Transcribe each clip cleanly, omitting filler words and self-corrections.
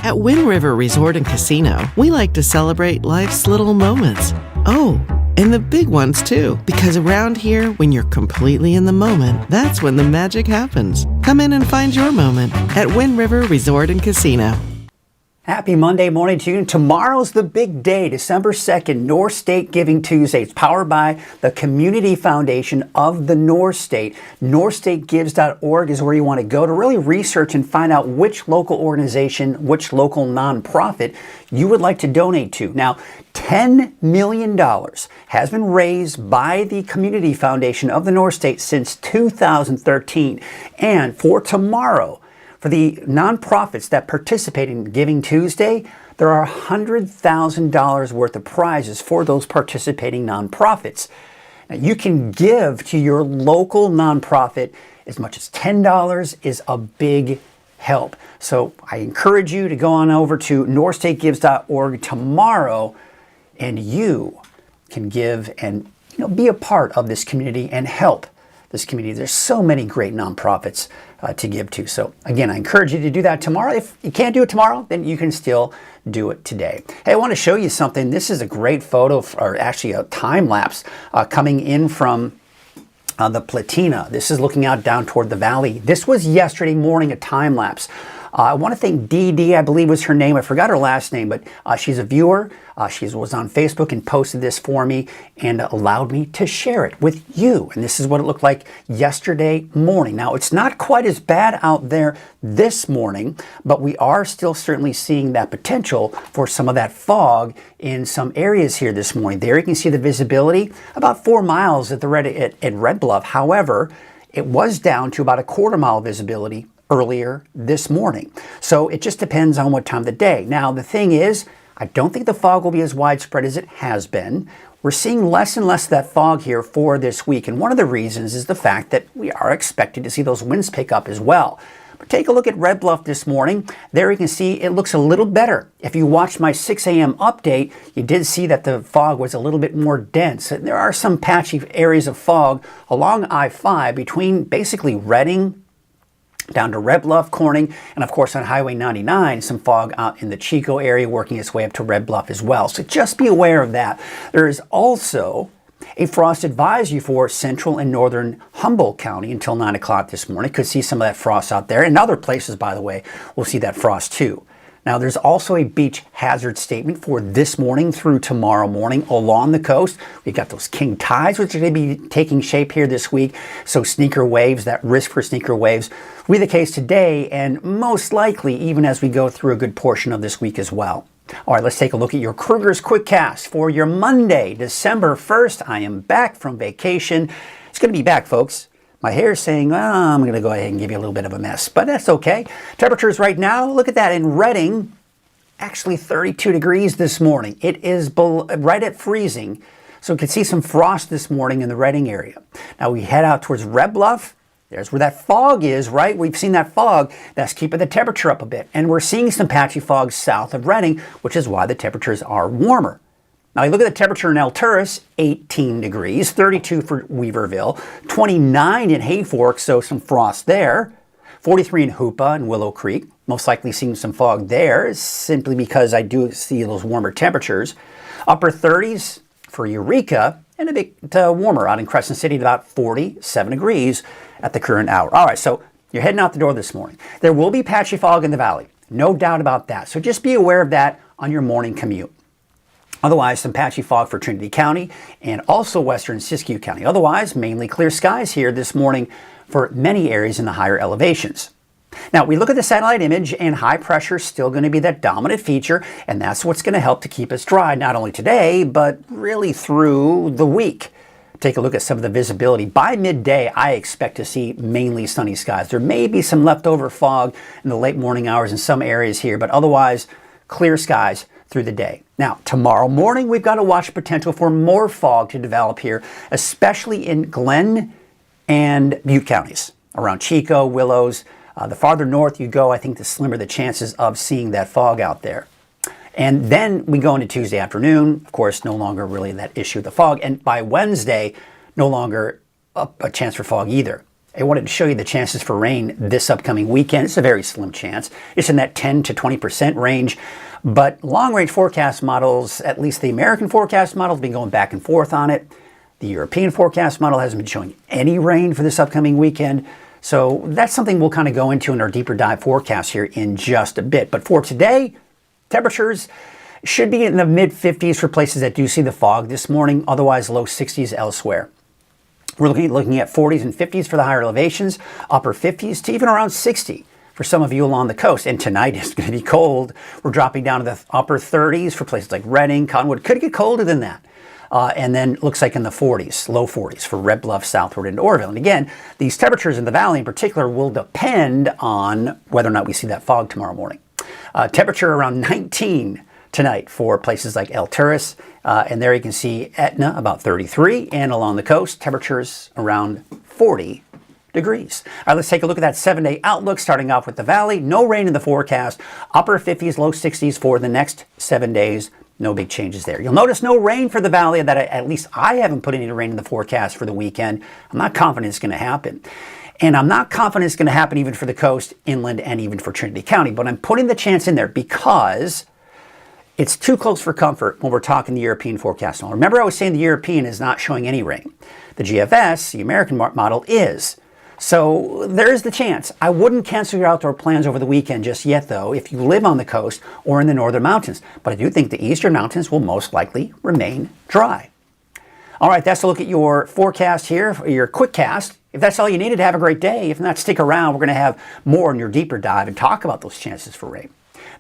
At Wind River Resort and Casino, we like to celebrate life's little moments. Oh, and the big ones too, because around here, when you're completely in the moment, that's when the magic happens. Come in and find your moment at Wind River Resort and Casino. Happy Monday morning to you. Tomorrow's the big day, December 2nd, North State Giving Tuesday. It's powered by the Community Foundation of the North State. NorthStateGives.org is where you want to go to really research and find out which local organization, which local nonprofit you would like to donate to. Now, $10 million has been raised by the Community Foundation of the North State since 2013. And for tomorrow, for the nonprofits that participate in Giving Tuesday, there are $100,000 worth of prizes for those participating nonprofits. Now, you can give to your local nonprofit as much as $10 is a big help. So I encourage you to go on over to NorthStateGives.org tomorrow, and you can give and be a part of this community and help this community. There's so many great nonprofits to give to. So again, I encourage you to do that tomorrow. If you can't do it tomorrow, then you can still do it today. Hey, I want to show you something. This is a great photo, or actually a time lapse coming in from the Platina. This is looking out down toward the valley. This was yesterday morning, a time lapse. I want to thank Dee Dee, I believe was her name. I forgot her last name, but she's a viewer. She was on Facebook and posted this for me and allowed me to share it with you. And this is what it looked like yesterday morning. Now, it's not quite as bad out there this morning, but we are still certainly seeing that potential for some of that fog in some areas here this morning. There you can see the visibility, about 4 miles at Red Bluff. However, it was down to about a quarter-mile visibility earlier this morning. So it just depends on what time of the day. Now, the thing is, I don't think the fog will be as widespread as it has been. We're seeing less and less of that fog here for this week. And one of the reasons is the fact that we are expected to see those winds pick up as well. But take a look at Red Bluff this morning. There you can see it looks a little better. If you watched my 6 a.m. update, you did see that the fog was a little bit more dense. And there are some patchy areas of fog along I-5 between basically Redding down to Red Bluff, Corning, and of course on Highway 99, some fog out in the Chico area working its way up to Red Bluff as well. So just be aware of that. There is also a frost advisory for central and northern Humboldt County until 9 o'clock this morning. Could see some of that frost out there. And other places, by the way, we'll see that frost too. Now, there's also a beach hazard statement for this morning through tomorrow morning along the coast. We've got those king tides, which are going to be taking shape here this week. So sneaker waves, that risk for sneaker waves, will be the case today and most likely even as we go through a good portion of this week as well. All right, let's take a look at your Krueger's Quickcast for your Monday, December 1st. I am back from vacation. It's going to be back, folks. My hair is saying, well, I'm going to go ahead and give you a little bit of a mess, but that's okay. Temperatures right now, look at that in Redding, actually 32 degrees this morning. It is right at freezing, so you can see some frost this morning in the Redding area. Now we head out towards Red Bluff. There's where that fog is, right? We've seen that fog. That's keeping the temperature up a bit. And we're seeing some patchy fog south of Redding, which is why the temperatures are warmer. Now, you look at the temperature in Alturas, 18 degrees, 32 for Weaverville, 29 in Hayfork, so some frost there, 43 in Hoopa and Willow Creek. Most likely seeing some fog there, simply because I do see those warmer temperatures. Upper 30s for Eureka, and a bit warmer out in Crescent City at about 47 degrees at the current hour. All right, so you're heading out the door this morning. There will be patchy fog in the valley, no doubt about that. So just be aware of that on your morning commute. Otherwise, some patchy fog for Trinity County and also western Siskiyou County. Otherwise, mainly clear skies here this morning for many areas in the higher elevations. Now, we look at the satellite image, and high pressure is still going to be that dominant feature, and that's what's going to help to keep us dry, not only today, but really through the week. Take a look at some of the visibility. By midday, I expect to see mainly sunny skies. There may be some leftover fog in the late morning hours in some areas here, but otherwise, clear skies through the day. Now, tomorrow morning, we've got to watch potential for more fog to develop here, especially in Glenn and Butte counties, around Chico, Willows. The farther north you go, I think the slimmer the chances of seeing that fog out there. And then we go into Tuesday afternoon, of course, no longer really that issue of the fog. And by Wednesday, no longer a chance for fog either. I wanted to show you the chances for rain this upcoming weekend. It's a very slim chance. It's in that 10 to 20% range. But long-range forecast models, at least the American forecast model, has been going back and forth on it. The European forecast model hasn't been showing any rain for this upcoming weekend. So that's something we'll kind of go into in our deeper dive forecast here in just a bit. But for today, temperatures should be in the mid-50s for places that do see the fog this morning, otherwise low 60s elsewhere. We're looking at 40s and 50s for the higher elevations, upper 50s to even around 60 for some of you along the coast. And tonight is going to be cold. We're dropping down to the upper 30s for places like Redding, Cottonwood. Could get colder than that. And then looks like in the 40s, low 40s for Red Bluff southward into Orville. And again, these temperatures in the valley in particular will depend on whether or not we see that fog tomorrow morning. Temperature around 19 tonight for places like Alturas. And there you can see Etna about 33. And along the coast, temperatures around 40 degrees. All right, let's take a look at that 7-day outlook, starting off with the valley. No rain in the forecast. Upper 50s, low 60s for the next 7 days. No big changes there. You'll notice no rain for the valley. That at least I haven't put any rain in the forecast for the weekend. I'm not confident it's going to happen. And I'm not confident it's going to happen even for the coast, inland, and even for Trinity County. But I'm putting the chance in there because it's too close for comfort when we're talking the European forecast. Now, remember I was saying the European is not showing any rain. The GFS, the American model, is. So there is the chance. I wouldn't cancel your outdoor plans over the weekend just yet, though, if you live on the coast or in the northern mountains. But I do think the eastern mountains will most likely remain dry. All right, that's a look at your forecast here, your quick cast. If that's all you needed, have a great day. If not, stick around. We're going to have more in your deeper dive and talk about those chances for rain.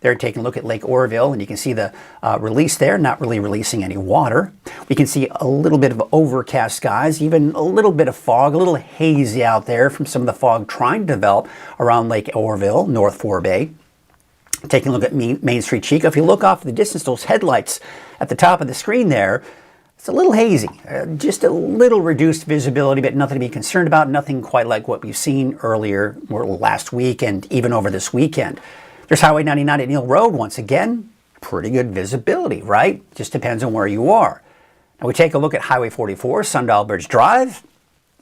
They're taking a look at Lake Oroville, and you can see the release there, not really releasing any water. We can see a little bit of overcast skies, even a little bit of fog, a little hazy out there from some of the fog trying to develop around Lake Oroville, North Forebay. Taking a look at Main Street Chico. If you look off in the distance, those headlights at the top of the screen there, it's a little hazy, just a little reduced visibility, but nothing to be concerned about, nothing quite like what we've seen earlier or last week and even over this weekend. There's Highway 99 at Neal Road once again. Pretty good visibility, right? Just depends on where you are. Now we take a look at Highway 44, Sundial Bridge Drive.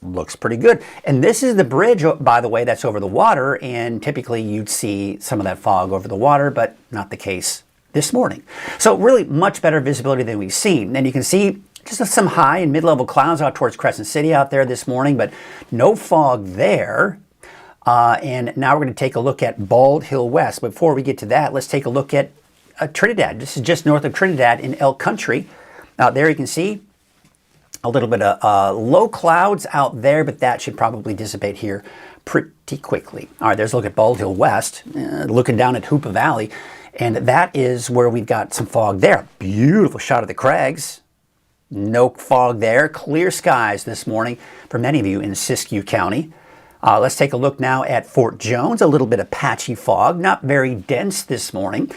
Looks pretty good. And this is the bridge, by the way, that's over the water. And typically you'd see some of that fog over the water, but not the case this morning. So really much better visibility than we've seen. And you can see just some high and mid-level clouds out towards Crescent City out there this morning, but no fog there. And now we're going to take a look at Bald Hill West. Before we get to that, let's take a look at Trinidad. This is just north of Trinidad in Elk Country. Out there you can see a little bit of low clouds out there, but that should probably dissipate here pretty quickly. All right, there's a look at Bald Hill West, looking down at Hoopa Valley, and that is where we've got some fog there. Beautiful shot of the crags. No fog there. Clear skies this morning for many of you in Siskiyou County. Let's take a look now at Fort Jones. A little bit of patchy fog, not very dense this morning.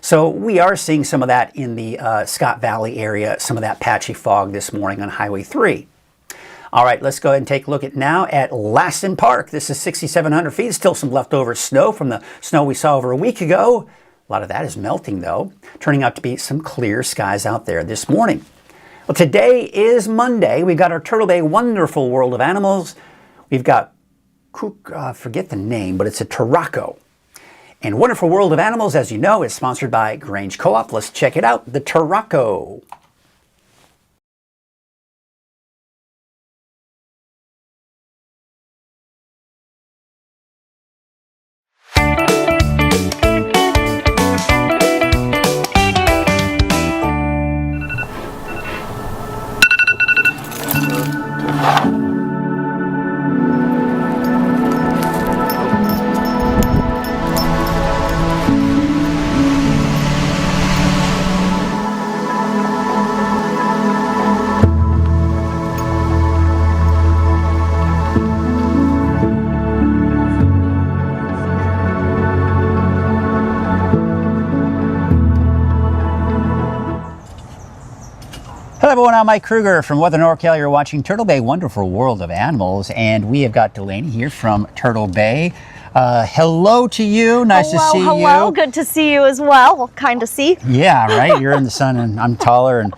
So we are seeing some of that in the Scott Valley area, some of that patchy fog this morning on Highway 3. All right, let's go ahead and take a look at now at Lassen Park. This is 6,700 feet. Still some leftover snow from the snow we saw over a week ago. A lot of that is melting, though, turning out to be some clear skies out there this morning. Well, today is Monday. We've got our Turtle Bay Wonderful World of Animals. We've got, forget the name, but it's a Turaco. And Wonderful World of Animals, as you know, is sponsored by Grange Co-op. Let's check it out, the Turaco. Hello everyone, I'm Mike Krueger from Weather NorCal. You're watching Turtle Bay Wonderful World of Animals, and we have got Delaney here from Turtle Bay. Hello to you, nice to see you. Hello, good to see you as well, kind of see. Yeah, right, you're in the sun and I'm taller, and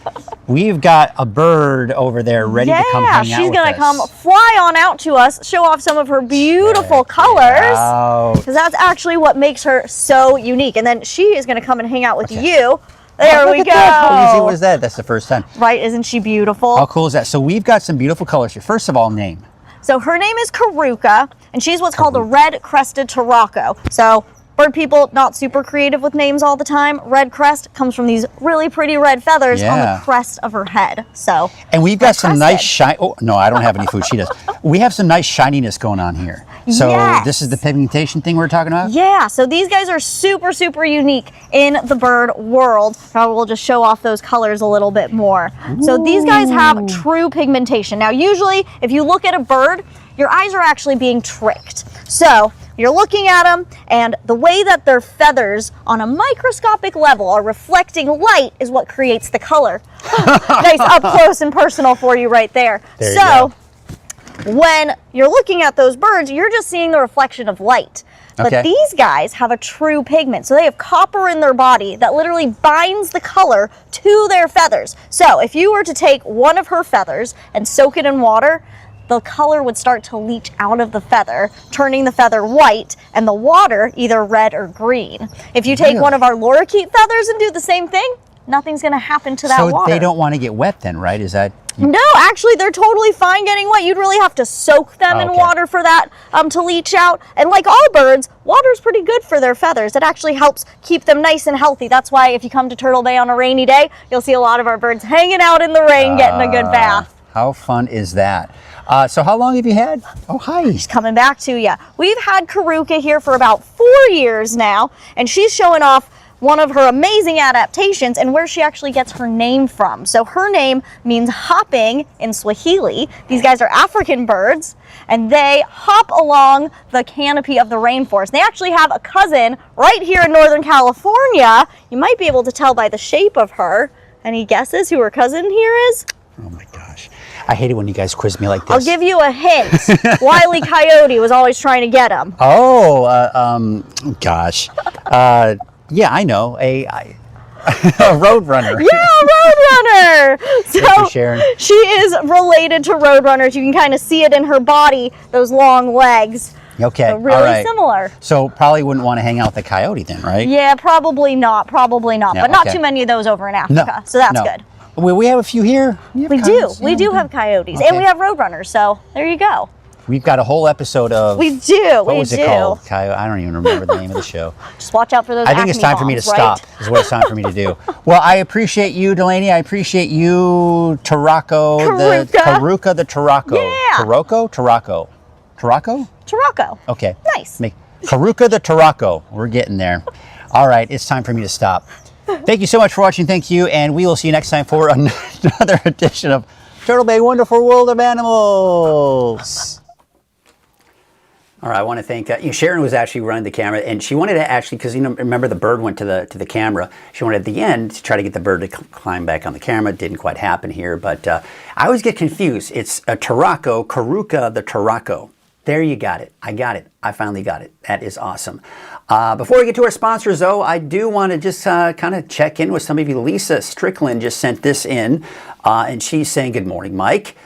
we've got a bird over there ready to come hang out with us. Yeah, she's gonna come fly on out to us, show off some of her beautiful colors, because that's actually what makes her so unique. And then she is gonna come and hang out with you. There we go. How easy was that? That's the first time. Right, isn't she beautiful? How cool is that? So we've got some beautiful colors here. First of all, name. So her name is Krueger, and she's what's called a red-crested Turaco. So bird people not super creative with names all the time. Red crest comes from these really pretty red feathers on the crest of her head. So and we've got some nice shine. Oh no, I don't have any food. She does. We have some nice shininess going on here. So this is the pigmentation thing we're talking about? Yeah, so these guys are super, super unique in the bird world. Now we'll just show off those colors a little bit more. Ooh. So these guys have true pigmentation. Now usually if you look at a bird, your eyes are actually being tricked. So you're looking at them, and the way that their feathers on a microscopic level are reflecting light is what creates the color. Nice up close and personal for you right there. There you go. When you're looking at those birds, you're just seeing the reflection of light. But these guys have a true pigment. So they have copper in their body that literally binds the color to their feathers. So if you were to take one of her feathers and soak it in water, the color would start to leach out of the feather, turning the feather white and the water either red or green. If you take one of our lorikeet feathers and do the same thing, nothing's gonna happen to that water. So they don't want to get wet then, right? Is that... No, actually, they're totally fine getting wet. You'd really have to soak them in water for that to leach out. And like all birds, water's pretty good for their feathers. It actually helps keep them nice and healthy. That's why if you come to Turtle Bay on a rainy day, you'll see a lot of our birds hanging out in the rain, getting a good bath. How fun is that? So how long have you had? Oh, hi. She's coming back to you. We've had Krueger here for about 4 years now, and she's showing off one of her amazing adaptations and where she actually gets her name from. So her name means hopping in Swahili. These guys are African birds, and they hop along the canopy of the rainforest. They actually have a cousin right here in Northern California. You might be able to tell by the shape of her. Any guesses who her cousin here is? Oh my gosh. I hate it when you guys quiz me like this. I'll give you a hint. Wile E. Coyote was always trying to get him. Oh, gosh. Yeah, I know. A roadrunner. Yeah, Roadrunner. So Sharon. She is related to Roadrunners. You can kind of see it in her body, those long legs. Okay, so really similar. So probably wouldn't want to hang out with a coyote then, right? Yeah, probably not. Probably not. Yeah, but not too many of those over in Africa. So that's good. We have a few here. We do have coyotes, and we have Roadrunners. So there you go. We've got a whole episode of... We do. What was it called? I don't even remember the name of the show. Just watch out for those I think it's time for me to stop, is what it's time for me to do. Well, I appreciate you, Delaney. I appreciate you, Turaco. Krueger the Turaco. Yeah. Turaco? Turaco. Okay. Nice. Krueger the Turaco. We're getting there. All right, it's time for me to stop. Thank you so much for watching. Thank you, and we will see you next time for another edition of Turtle Bay Wonderful World of Animals. All right, I want to thank Sharon was actually running the camera, and she wanted to actually, because remember the bird went to the camera. She wanted at the end to try to get the bird to climb back on the camera. It didn't quite happen here, but I always get confused. It's a Turaco, Krueger the Turaco. There you got it. I got it. I finally got it. That is awesome. Before we get to our sponsors, though, I do want to just kind of check in with some of you. Lisa Strickland just sent this in, and she's saying, "Good morning, Mike.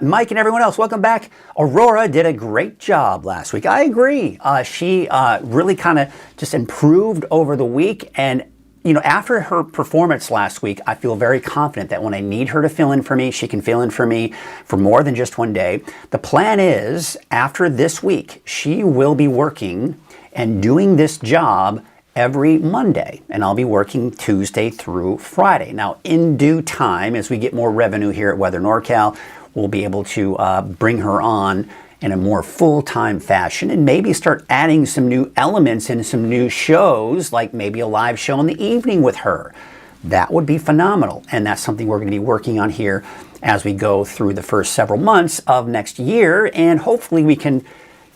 Mike and everyone else, welcome back. Aurora did a great job last week." I agree. She really kind of just improved over the week. And, you know, after her performance last week, I feel very confident that when I need her to fill in for me, she can fill in for me for more than just one day. The plan is, after this week, she will be working and doing this job every Monday, and I'll be working Tuesday through Friday. Now, in due time, as we get more revenue here at Weather NorCal, we'll be able to bring her on in a more full-time fashion and maybe start adding some new elements and some new shows, like maybe a live show in the evening with her. That would be phenomenal, and that's something we're going to be working on here as we go through the first several months of next year, and hopefully we can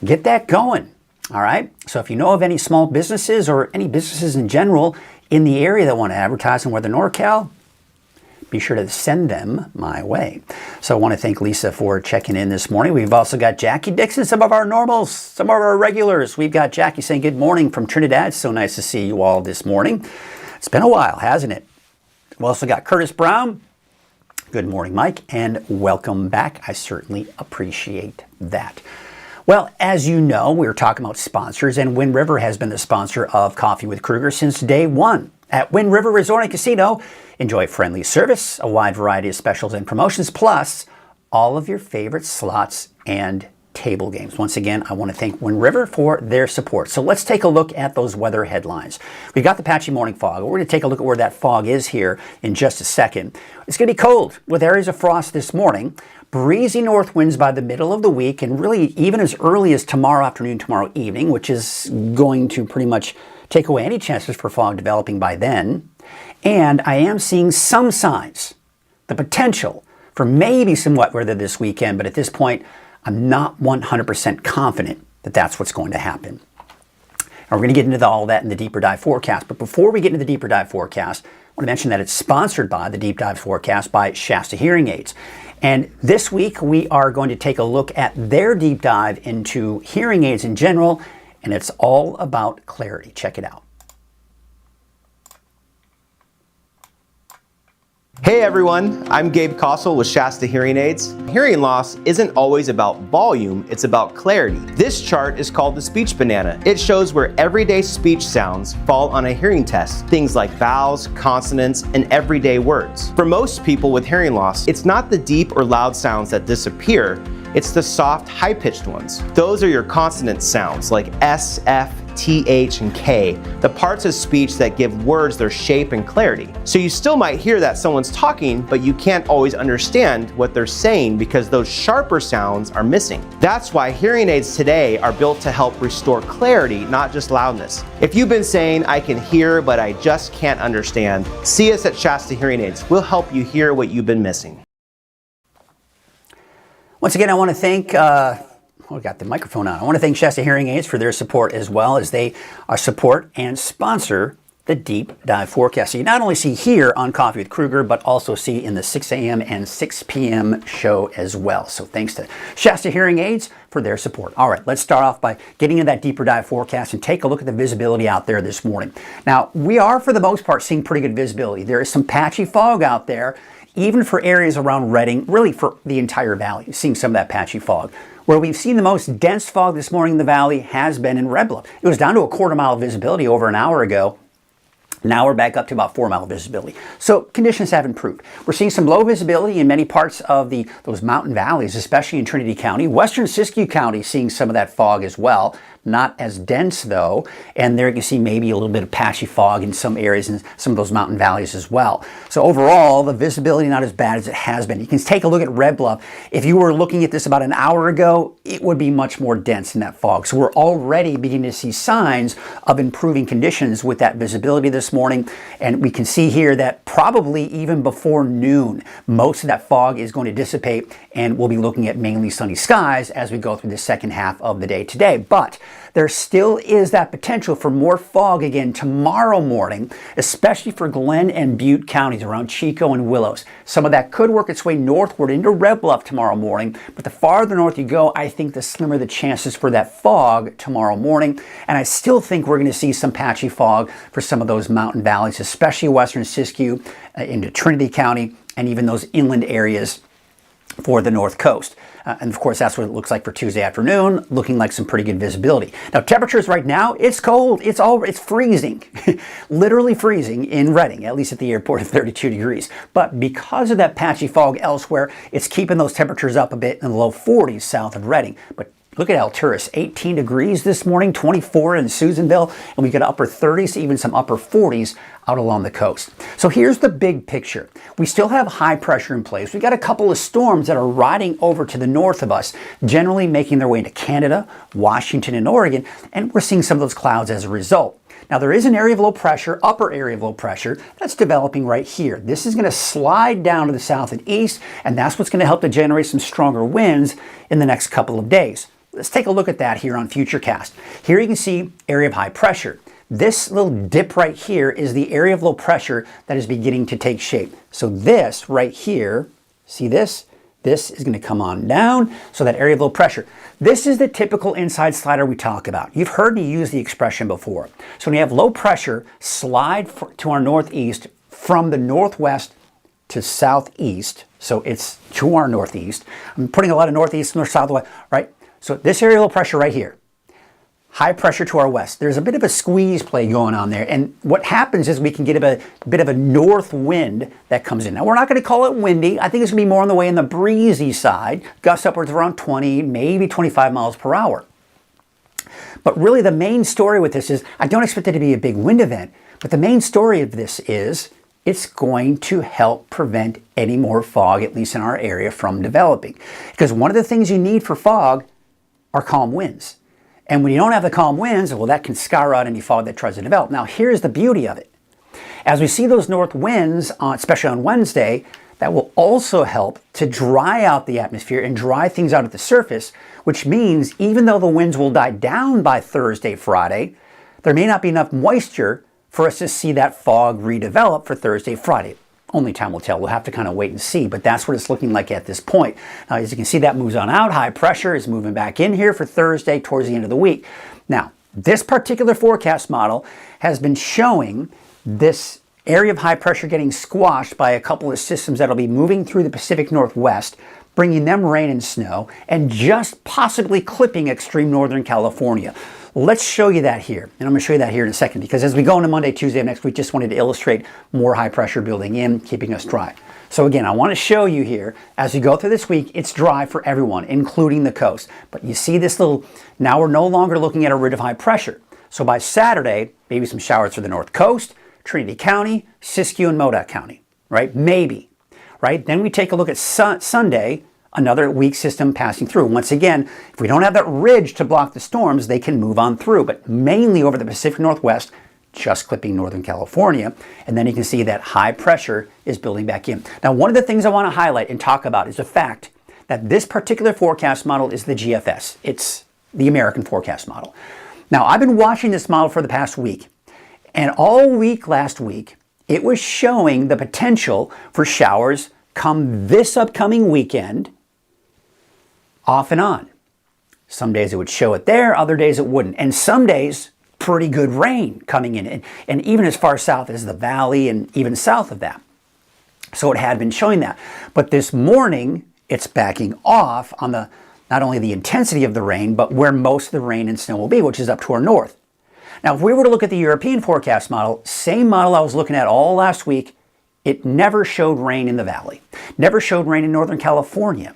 get that going. All right, so if you know of any small businesses or any businesses in general in the area that want to advertise on Weather NorCal, be sure to send them my way. So I want to thank Lisa for checking in this morning. We've also got Jackie Dixon, some of our normals, some of our regulars. We've got Jackie saying good morning from Trinidad. So nice to see you all this morning. It's been a while, hasn't it? We've also got Curtis Brown. Good morning, Mike, and welcome back. I certainly appreciate that. Well, as you know, we were talking about sponsors, and Wind River has been the sponsor of Coffee with Krueger since day one. At Wind River Resort and Casino, enjoy friendly service, a wide variety of specials and promotions, plus all of your favorite slots and table games. Once again, I want to thank Wind River for their support. So let's take a look at those weather headlines. We've got the patchy morning fog. We're going to take a look at where that fog is here in just a second. It's going to be cold with areas of frost this morning. Breezy north winds by the middle of the week, and really even as early as tomorrow afternoon, tomorrow evening, which is going to pretty much take away any chances for fog developing by then. And I am seeing some signs, the potential for maybe some wet weather this weekend, but at this point, I'm not 100% confident that that's what's going to happen. And we're going to get into all that in the deeper dive forecast. But before we get into the deeper dive forecast, I want to mention that it's sponsored by the deep dive forecast by Shasta Hearing Aids. And this week, we are going to take a look at their deep dive into hearing aids in general, and it's all about clarity. Check it out. Hey everyone, I'm Gabe Kossel with Shasta Hearing Aids. Hearing loss isn't always about volume, it's about clarity. This chart is called the speech banana. It shows where everyday speech sounds fall on a hearing test, things like vowels, consonants, and everyday words. For most people with hearing loss, it's not the deep or loud sounds that disappear, it's the soft, high-pitched ones. Those are your consonant sounds like S, F, T, H, and K, the parts of speech that give words their shape and clarity. So you still might hear that someone's talking, but you can't always understand what they're saying because those sharper sounds are missing. That's why hearing aids today are built to help restore clarity, not just loudness. If you've been saying, I can hear, but I just can't understand, see us at Shasta Hearing Aids. We'll help you hear what you've been missing. Once again, I want to thank I got the microphone on. I want to thank Shasta Hearing Aids for their support, as well as they support and sponsor the Deep Dive Forecast. So you not only see here on Coffee with Krueger, but also see in the 6 a.m. and 6 p.m. show as well. So thanks to Shasta Hearing Aids for their support. All right, let's start off by getting into that deeper dive forecast and take a look at the visibility out there this morning. Now, we are, for the most part, seeing pretty good visibility. There is some patchy fog out there, even for areas around Redding, really for the entire valley, seeing some of that patchy fog. Where we've seen the most dense fog this morning in the valley has been in Red Bluff. It was down to a quarter-mile visibility over an hour ago. Now we're back up to about 4-mile visibility. So conditions have improved. We're seeing some low visibility in many parts of those mountain valleys, especially in Trinity County. Western Siskiyou County seeing some of that fog as well. not as dense though. And there you can see maybe a little bit of patchy fog in some areas and some of those mountain valleys as well. So overall, the visibility not as bad as it has been. You can take a look at Red Bluff. If you were looking at this about an hour ago, it would be much more dense in that fog. So we're already beginning to see signs of improving conditions with that visibility this morning. And we can see here that probably even before noon, most of that fog is going to dissipate, and we'll be looking at mainly sunny skies as we go through the second half of the day today. But there still is that potential for more fog again tomorrow morning, especially for Glenn and Butte counties around Chico and Willows. Some of that could work its way northward into Red Bluff tomorrow morning, but the farther north you go, I think the slimmer the chances for that fog tomorrow morning. And I still think we're going to see some patchy fog for some of those mountain valleys, especially western Siskiyou into Trinity County and even those inland areas for the North Coast. And of course, that's what it looks like for Tuesday afternoon, looking like some pretty good visibility. Now, temperatures right now, it's cold. It's freezing, literally freezing in Redding, at least at the airport at 32 degrees. But because of that patchy fog elsewhere, it's keeping those temperatures up a bit in the low 40s south of Redding. But look at Alturas, 18 degrees this morning, 24 in Susanville, and we got upper 30s, even some upper 40s out along the coast. So here's the big picture. We still have high pressure in place. We got a couple of storms that are riding over to the north of us, generally making their way into Canada, Washington, and Oregon, and we're seeing some of those clouds as a result. Now there is an area of low pressure, upper area of low pressure, that's developing right here. This is going to slide down to the south and east, and that's what's going to help to generate some stronger winds in the next couple of days. Let's take a look at that here on Futurecast. Here you can see area of high pressure. This little dip right here is the area of low pressure that is beginning to take shape. So this right here, see this? This is going to come on down, so that area of low pressure. This is the typical inside slider we talk about. You've heard me use the expression before. So when you have low pressure slide to our northeast from the northwest to southeast, so it's to our northeast. I'm putting a lot of northeast, north, south, west, right? So this area of low pressure right here, high pressure to our west. There's a bit of a squeeze play going on there. And what happens is we can get a bit of a north wind that comes in. Now, we're not going to call it windy. I think it's going to be more on the way in the breezy side, gusts upwards of around 20, maybe 25 miles per hour. But really the main story with this is, I don't expect it to be a big wind event, but the main story of this is it's going to help prevent any more fog, at least in our area, from developing. Because one of the things you need for fog are calm winds. And when you don't have the calm winds, well, that can scour out any fog that tries to develop. Now, here's the beauty of it. As we see those north winds, especially on Wednesday, that will also help to dry out the atmosphere and dry things out at the surface, which means even though the winds will die down by Thursday, Friday, there may not be enough moisture for us to see that fog redevelop for Thursday, Friday. Only time will tell. We'll have to kind of wait and see, but that's what it's looking like at this point. Now, as you can see, that moves on out. High pressure is moving back in here for Thursday towards the end of the week. Now, this particular forecast model has been showing this area of high pressure getting squashed by a couple of systems that'll be moving through the Pacific Northwest, bringing them rain and snow, and just possibly clipping extreme northern California. Let's show you that here, and I'm going to show you that here in a second, because as we go into Monday, Tuesday of next week, just wanted to illustrate more high pressure building in, keeping us dry. So again, I want to show you here, as we go through this week, it's dry for everyone, including the coast. But you see this little, now we're no longer looking at a rid of high pressure. So by Saturday, maybe some showers for the North Coast, Trinity County, Siskiyou and Modoc County, right? Maybe, right? Then we take a look at Sunday, another weak system passing through. Once again, if we don't have that ridge to block the storms, they can move on through, but mainly over the Pacific Northwest, just clipping Northern California. And then you can see that high pressure is building back in. Now, one of the things I want to highlight and talk about is the fact that this particular forecast model is the GFS. It's the American forecast model. Now, I've been watching this model for the past week, and all week last week, it was showing the potential for showers come this upcoming weekend, off and on. Some days it would show it there, other days it wouldn't. And some days, pretty good rain coming in. And even as far south as the valley and even south of that. So it had been showing that. But this morning, it's backing off on the not only the intensity of the rain, but where most of the rain and snow will be, which is up to our north. Now, if we were to look at the European forecast model, same model I was looking at all last week, it never showed rain in the valley. Never showed rain in Northern California.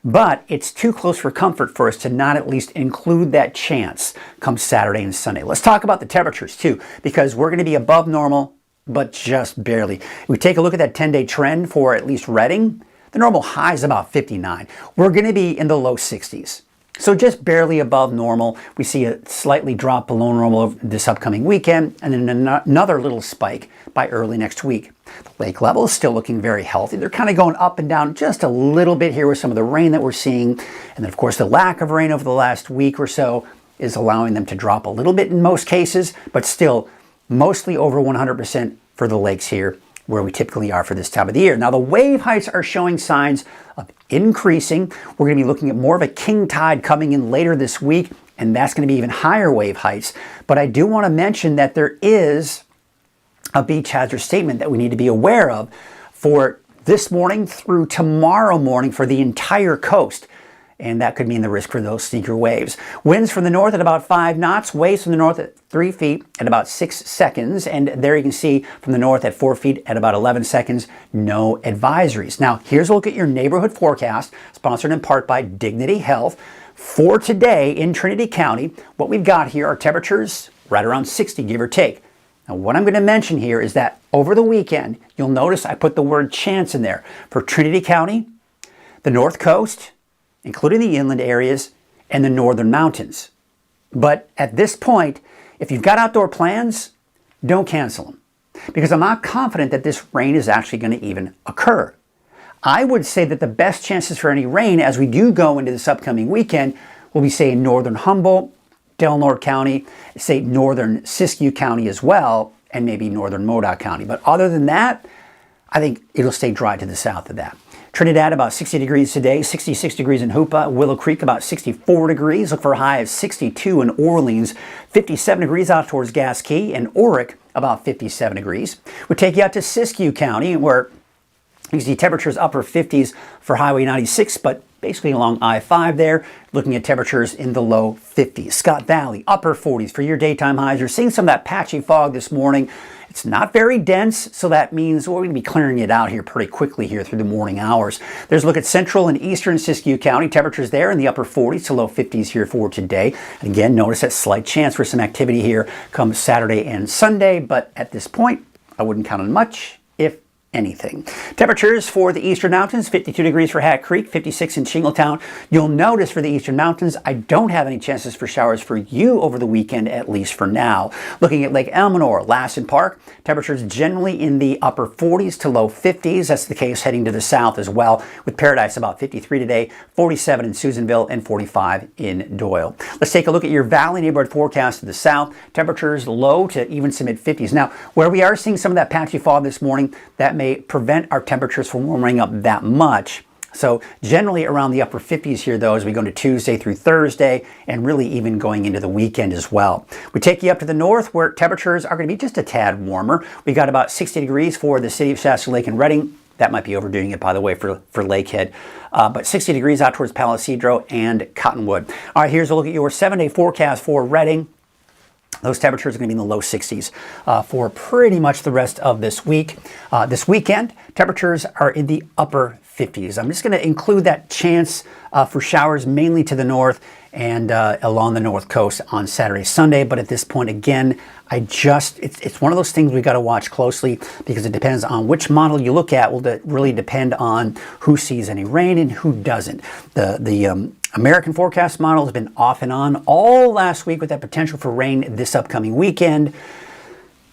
But it's too close for comfort for us to not at least include that chance come Saturday and Sunday. Let's talk about the temperatures too, because we're going to be above normal, but just barely. If we take a look at that 10-day trend for at least Reading, the normal high is about 59. We're going to be in the low 60s. So just barely above normal. We see a slightly drop below normal this upcoming weekend, and then another little spike by early next week. The lake level is still looking very healthy. They're kind of going up and down just a little bit here with some of the rain that we're seeing. And then, of course, the lack of rain over the last week or so is allowing them to drop a little bit in most cases, but still mostly over 100% for the lakes here, where we typically are for this time of the year. Now, the wave heights are showing signs of increasing. We're going to be looking at more of a king tide coming in later this week, and that's going to be even higher wave heights. But I do want to mention that there is a beach hazard statement that we need to be aware of for this morning through tomorrow morning for the entire coast. And that could mean the risk for those sneaker waves. Winds from the north at about 5 knots, waves from the north at 3 feet at about 6 seconds. And there you can see from the north at 4 feet at about 11 seconds, no advisories. Now, here's a look at your neighborhood forecast, sponsored in part by Dignity Health. For today in Trinity County, what we've got here are temperatures right around 60, give or take. Now, what I'm going to mention here is that over the weekend, you'll notice I put the word chance in there for Trinity County, the North Coast, including the inland areas, and the northern mountains. But at this point, if you've got outdoor plans, don't cancel them, because I'm not confident that this rain is actually going to even occur. I would say that the best chances for any rain as we do go into this upcoming weekend will be, say, in northern Humboldt, Del Norte County, say northern Siskiyou County as well, and maybe northern Modoc County. But other than that, I think it'll stay dry to the south of that. Trinidad about 60 degrees today, 66 degrees in Hoopa. Willow Creek about 64 degrees. Look for a high of 62 in Orleans, 57 degrees out towards Gas Key, and Orick about 57 degrees. We'll take you out to Siskiyou County, where you see temperatures upper 50s for Highway 96, but basically along I-5 there, looking at temperatures in the low 50s. Scott Valley, upper 40s for your daytime highs. You're seeing some of that patchy fog this morning. It's not very dense, so that means we're going to be clearing it out here pretty quickly here through the morning hours. There's a look at central and eastern Siskiyou County. Temperatures there in the upper 40s to low 50s here for today. And again, notice that slight chance for some activity here come Saturday and Sunday, but at this point, I wouldn't count on much, if anything. Temperatures for the Eastern Mountains, 52 degrees for Hat Creek, 56 in Shingletown. You'll notice for the Eastern Mountains, I don't have any chances for showers for you over the weekend, at least for now. Looking at Lake Elminor, Lassen Park, temperatures generally in the upper 40s to low 50s. That's the case heading to the south as well, with Paradise about 53 today, 47 in Susanville, and 45 in Doyle. Let's take a look at your valley neighborhood forecast to the south. Temperatures low to even some mid-50s. Now, where we are seeing some of that patchy fog this morning, that may prevent our temperatures from warming up that much. So generally around the upper 50s here, though, as we go into Tuesday through Thursday, and really even going into the weekend as well. We take you up to the north, where temperatures are going to be just a tad warmer. We got about 60 degrees for the city of Shasta Lake and Reading. That might be overdoing it, by the way, for Lakehead. But 60 degrees out towards Palo Cedro and Cottonwood. All right, here's a look at your 7-day forecast for Reading. Those temperatures are going to be in the low 60s for pretty much the rest of this week. This weekend, temperatures are in the upper 50s. I'm just going to include that chance for showers mainly to the north and along the north coast on Saturday, Sunday. But at this point, again, it's one of those things we've got to watch closely, because it depends on which model you look at. Will really depend on who sees any rain and who doesn't. The American forecast model has been off and on all last week with that potential for rain this upcoming weekend.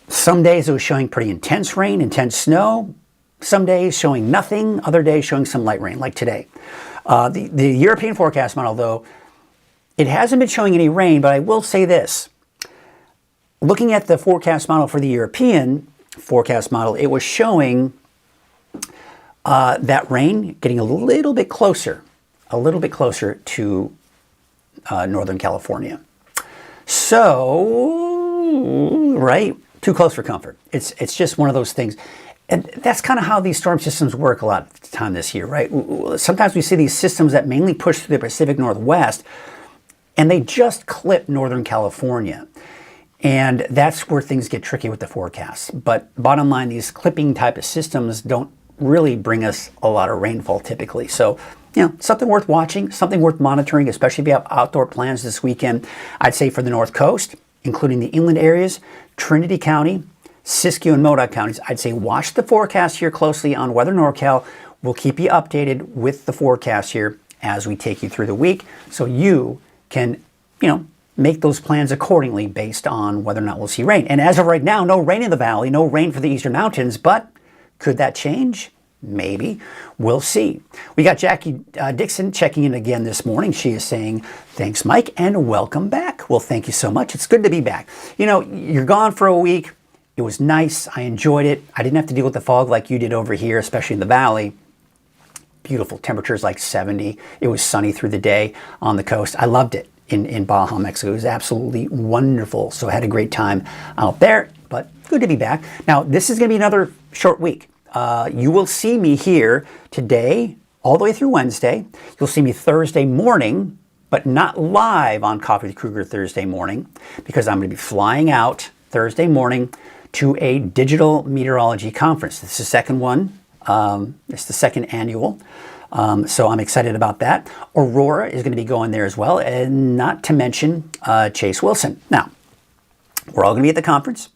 Some days it was showing pretty intense rain, intense snow. Some days showing nothing, other days showing some light rain, like today. The European forecast model, though, it hasn't been showing any rain, but I will say this. Looking at the forecast model for the European forecast model, it was showing that rain getting a little bit closer to Northern California. So, right, too close for comfort. It's just one of those things. And that's kind of how these storm systems work a lot of the time this year, right? Sometimes we see these systems that mainly push through the Pacific Northwest, and they just clip Northern California. And that's where things get tricky with the forecasts. But bottom line, these clipping type of systems don't really bring us a lot of rainfall typically. So something worth watching, something worth monitoring, especially if you have outdoor plans this weekend. I'd say for the North Coast, including the inland areas, Trinity County, Siskiyou and Modoc counties, I'd say watch the forecast here closely on Weather NorCal. We'll keep you updated with the forecast here as we take you through the week so you can, make those plans accordingly based on whether or not we'll see rain. And as of right now, no rain in the valley, no rain for the eastern mountains, but could that change? Maybe. We'll see. We got Jackie Dixon checking in again this morning. She is saying, thanks, Mike, and welcome back. Well, thank you so much. It's good to be back. You're gone for a week. It was nice. I enjoyed it. I didn't have to deal with the fog like you did over here, especially in the valley. Beautiful temperatures like 70. It was sunny through the day on the coast. I loved it in Baja, Mexico. It was absolutely wonderful. So I had a great time out there, but good to be back. Now, this is going to be another short week. You will see me here today all the way through Wednesday. You'll see me Thursday morning, but not live on Coffee with Krueger Thursday morning because I'm going to be flying out Thursday morning to a digital meteorology conference. This is the second one. It's the second annual. So I'm excited about that. Aurora is going to be going there as well, and not to mention Chase Wilson. Now, we're all going to be at the conference,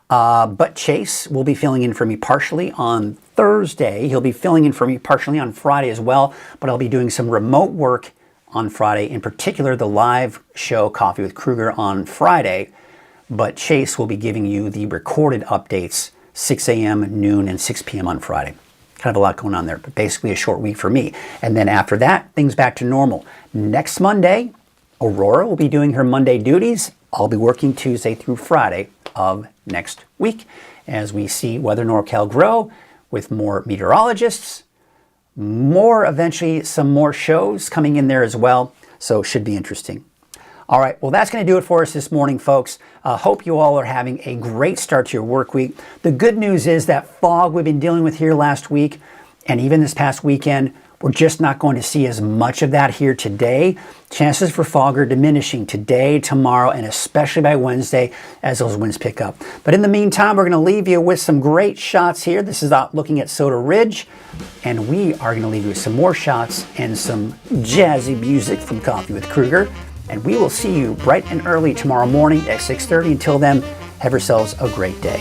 but Chase will be filling in for me partially on Thursday. He'll be filling in for me partially on Friday as well, but I'll be doing some remote work on Friday, in particular the live show Coffee with Krueger on Friday, but Chase will be giving you the recorded updates 6 a.m., noon, and 6 p.m. on Friday. Kind of a lot going on there, but basically a short week for me. And then after that, things back to normal. Next Monday, Aurora will be doing her Monday duties. I'll be working Tuesday through Friday of next week as we see Weather NorCal grow with more meteorologists, eventually some more shows coming in there as well. So it should be interesting. All right, well, that's going to do it for us this morning, folks. Hope you all are having a great start to your work week. The good news is that fog we've been dealing with here last week and even this past weekend, we're just not going to see as much of that here today. Chances for fog are diminishing today, tomorrow, and especially by Wednesday as those winds pick up. But in the meantime, we're going to leave you with some great shots here. This is out looking at Soda Ridge, and we are going to leave you with some more shots and some jazzy music from Coffee with Krueger. And we will see you bright and early tomorrow morning at 6:30. Until then, have yourselves a great day.